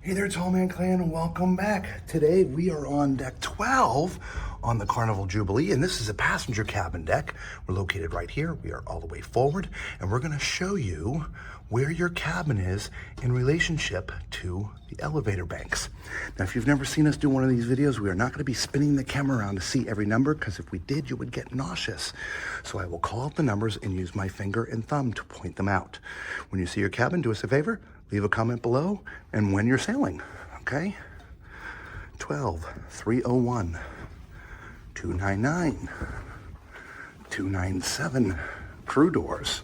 Hey there, Tall Man Clan, welcome back. Today we are on deck 12 on the Carnival Jubilee, and this is a passenger cabin deck. We're located right here. We are all the way forward, and we're gonna show you where your cabin is in relationship to the elevator banks. Now, if you've never seen us do one of these videos, we are not gonna be spinning the camera around to see every number, because if we did, you would get nauseous. So I will call out the numbers and use my finger and thumb to point them out. When you see your cabin, do us a favor, leave a comment below and when you're sailing, okay? 12, 301, 299, 297, crew doors,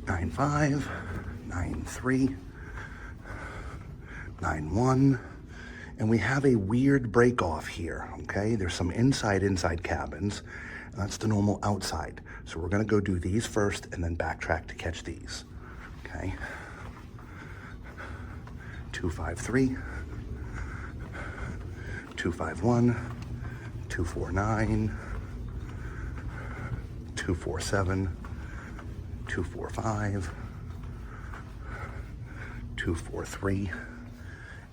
95, 93, 91, and we have a weird break off here, okay? There's some inside cabins, and that's the normal outside. So we're gonna go do these first and then backtrack to catch these, okay? 253, 251, 249, 247, 245, 243,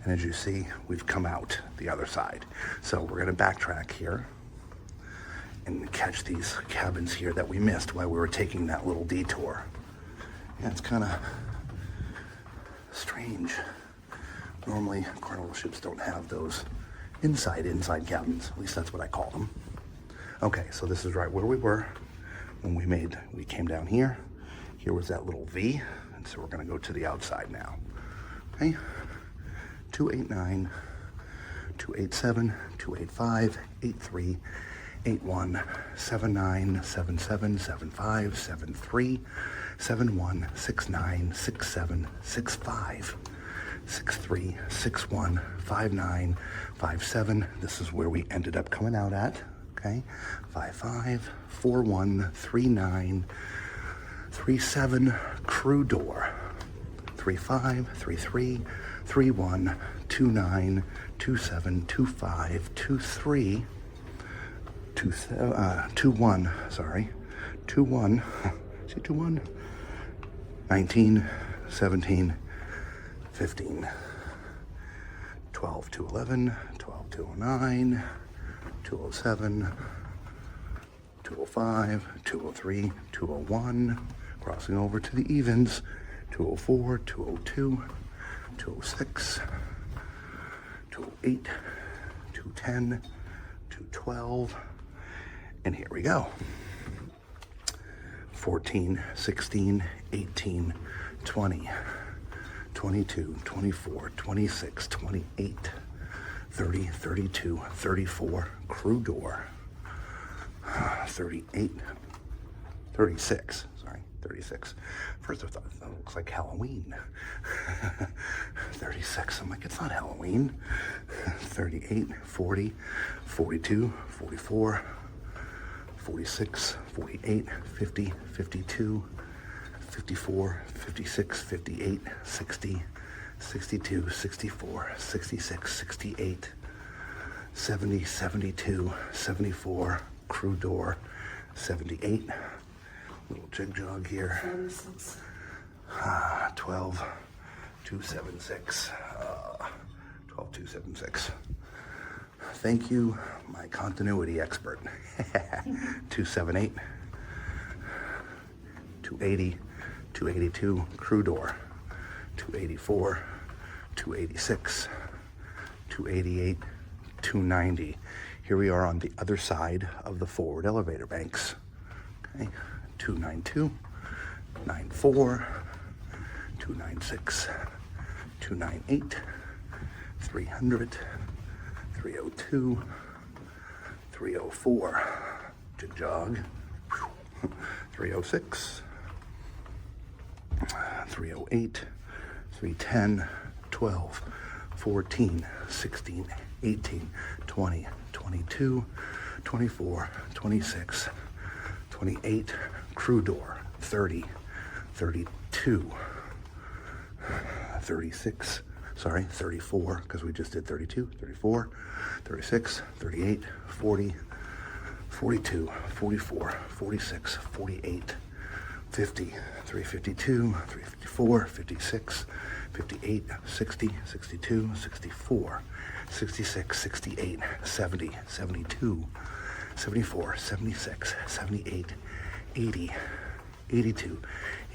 and as you see, we've come out the other side. So we're gonna backtrack here and catch these cabins here that we missed while we were taking that little detour. Yeah, it's kind of strange. Normally, Carnival ships don't have those inside cabins. At least that's what I call them. Okay, so this is right where we were when we came down here. Here was that little V, and so we're gonna go to the outside now. Okay, 289, 287, 285, 83, 81, 79, 77, 75, 73, 71, 69, 67, 65. 63, 61, 59, 57. This is where we ended up coming out at, okay? 55, 41, 39, 37, crew door. 35, 33, 31, 29, 27, 25, 23, 21, sorry. 21, see 21? 19, 17, 15, 12 to 11, 12 to 09, 207, 205, 203, 201, crossing over to the evens, 204, 202, 206, 208, 210, 212, and here we go. 14, 16, 18, 20, 22, 24, 26, 28, 30, 32, 34, crew door, 38, 36, sorry, 36. First I thought, that looks like Halloween. 36, I'm like, it's not Halloween. 38, 40, 42, 44, 46, 48, 50, 52, 54, 56, 58, 60, 62, 64, 66, 68, 70, 72, 74, crew door, 78, little jig jog here, 12, 276, 12, 276. Thank you, my continuity expert. 278, 280, 282, crew door, 284, 286, 288, 290. Here we are on the other side of the forward elevator banks. Okay, 292, 94, 296, 298, 300, 302, 304, jig jog, 306, 308, 310, 12, 14, 16, 18, 20, 22, 24, 26, 28, crew door, 30, 32, 36, sorry, 34, because we just did 32, 34, 36, 38, 40, 42, 44, 46, 48, 50, 352, 354, 56, 58, 60, 62, 64, 66, 68, 70, 72, 74, 76, 78, 80, 82,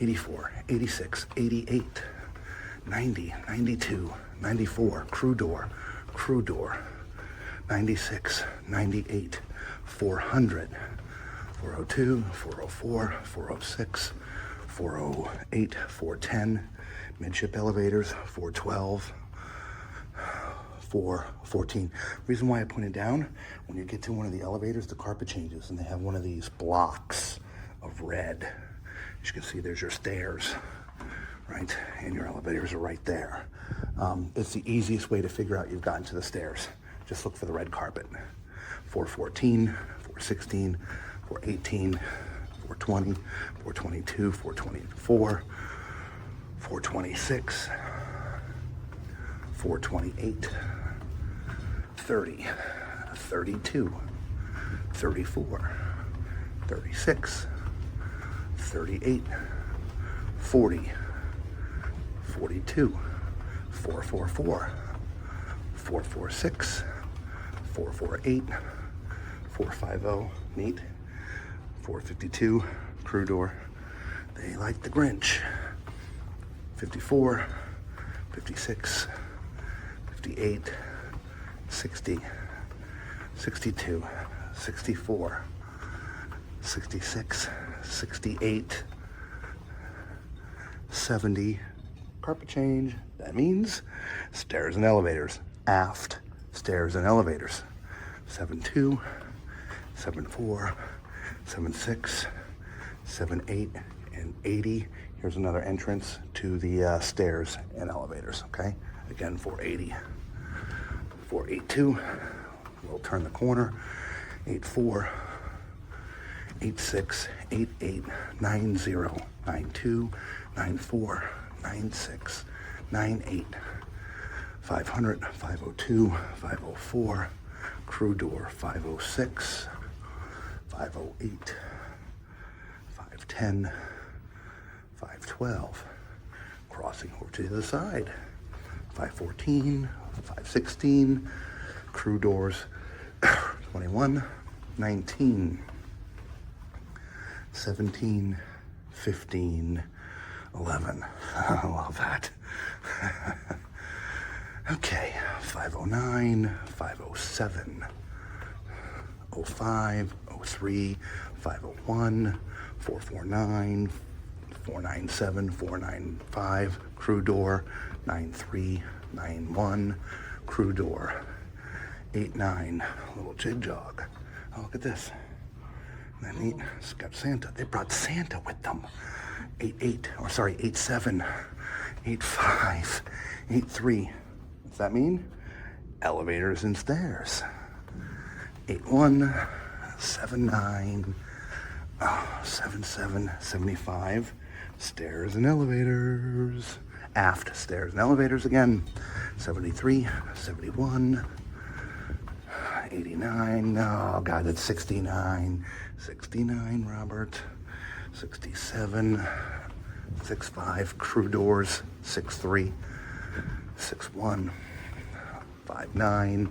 84, 86, 88, 90, 92, 94, crew door, 96, 98, 400, 402, 404, 406, 408, 410, midship elevators, 412, 414. Reason why I pointed down, when you get to one of the elevators, the carpet changes and they have one of these blocks of red. As you can see, there's your stairs, right? And your elevators are right there. It's the easiest way to figure out you've gotten to the stairs. Just look for the red carpet. 414, 416, 418, 420, 422, 424, 426, 428, 30, 32, 34, 36, 38, 40, 42, 444, 446, 448, 450, neat, 452, crew door, they like the Grinch, 54, 56, 58, 60, 62, 64, 66, 68, 70, carpet change, that means stairs and elevators, aft, stairs and elevators, 72, 74, 76, 78, and 80. Here's another entrance to the stairs and elevators, okay? Again, 480, 482, we'll turn the corner, 84, 86, 88, 90, 92, 94, 96, 98, 500, 502, 504, crew door, 506, 508, 510, 512, crossing over to the other side, 514, 516, crew doors, 21, 19, 17, 15, 11. I love that. Okay, 509, 507, 05, 03, 501, 449, 497, 495, crew door, 93, 91, crew door, 89, little jig jog. Oh, look at this. Isn't that neat? It's got Santa. They brought Santa with them. 87, 85, 83. What's that mean? Elevators and stairs. 81, 79, 77, 75, stairs and elevators. Aft, stairs and elevators again. 73, 71, 89, oh God, that's 69, 69, Robert, 67, 65, crew doors, 63, 61, 59,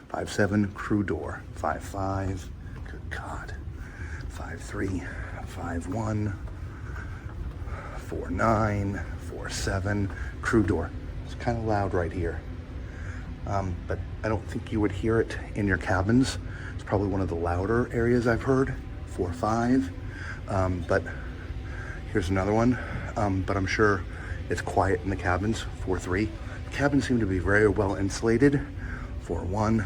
57, crew door, 55, good God, 53, 51, 49, 47, crew door. It's kind of loud right here. But I don't think you would hear it in your cabins. It's probably one of the louder areas I've heard, 4-5. But here's another one, but I'm sure it's quiet in the cabins, 4-3. The cabins seem to be very well insulated, 4-1,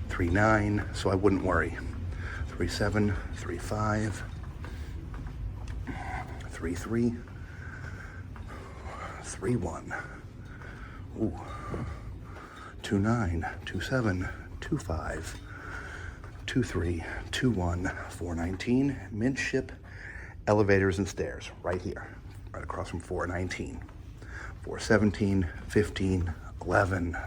3-9, so I wouldn't worry. 3-7, 3-5, 3-3, 3-1. Ooh. 2-9, 2-7, 2-5, 2-3, 2-1, 4-19, midship, elevators and stairs, right here, right across from 4-19, 4-17, 15, 11,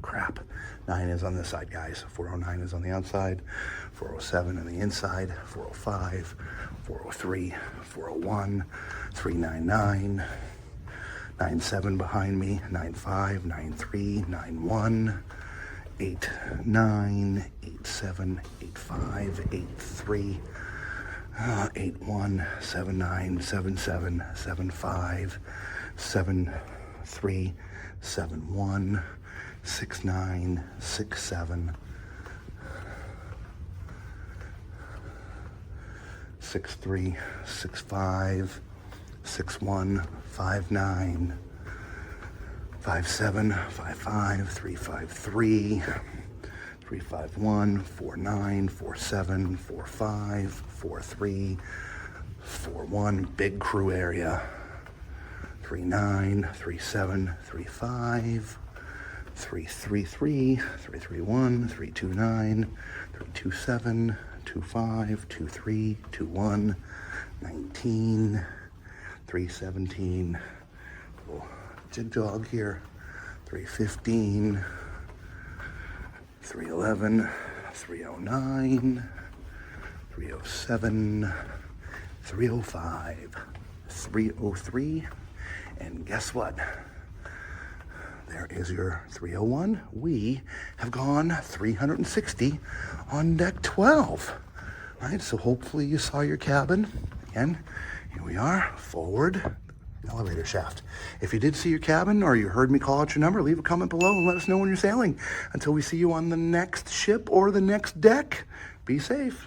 Crap. 9 is on this side, guys. 409 is on the outside. 407 on the inside. 405, 403, 401, 399, 97 behind me. 95, 93, 91, 89, 87, 85, 83. 81, 79, 77, 75, 73, 71, 69, 67, 63, 65, 61, 59, 57, 55, 353, 351, 49, 47, 45, 43, 41, big crew area. 39, 37, 35, 333, 331, 329, 327, 25, 23, 21, 19, 317, little jig jog here, 315, 311, 309, 307, 305, 303, and guess what? There is your 301. We have gone 360 on deck 12. All right, so hopefully you saw your cabin. Again, here we are, forward elevator shaft. If you did see your cabin or you heard me call out your number, leave a comment below and let us know when you're sailing. Until we see you on the next ship or the next deck, be safe.